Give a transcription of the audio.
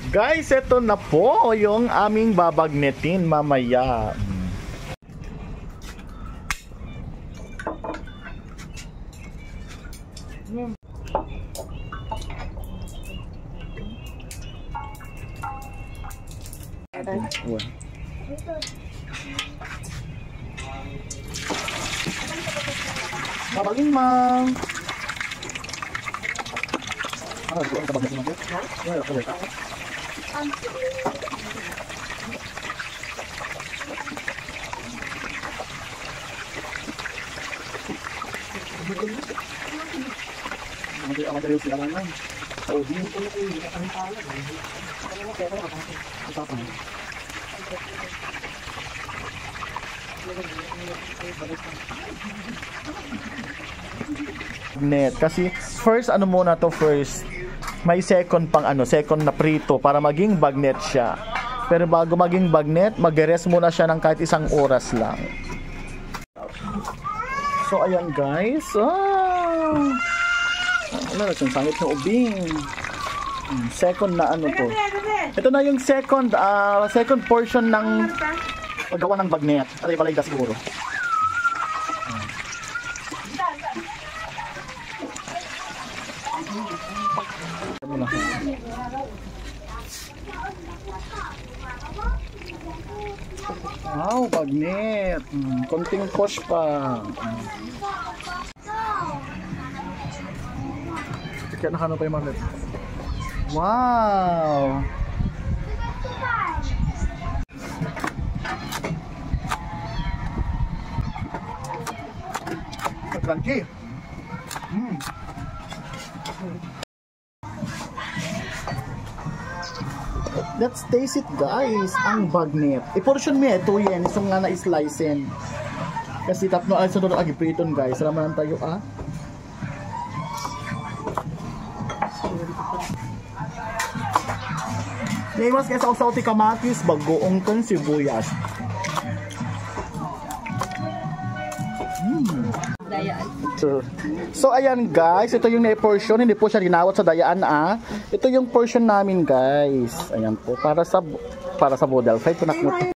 Guys, ito na po yung aming babagnetin mamaya. Babagin, Mang. Net kasi first ano muna to, first may second pang ano, second na prito para maging bagnet siya. Pero bago maging bagnet, mag-rest muna siya ng kahit 1 oras lang. So ayan guys, wala siyang sangit ng ubing. Second na ano to. Ito na yung second portion ng paggawa ng bagnet. At ibalay na siguro. Wow, bagnet. Konting push pa. Kaya nakano pa yung magnet. Wow! Crunchy. Let's taste it guys, ang bagnet. I-portion mo ito yan, isang nga na-slicein. Kasi tapno ay sunod ang agipriton guys. Salamat tayo Naiwas kaya sa usaw ti kamatis, bagoong kan sibuyas. So ayan guys, ito yung na-portion, hindi po siya ginawat sa dayaan Ito yung portion namin guys. Ayan po, para sa model fight.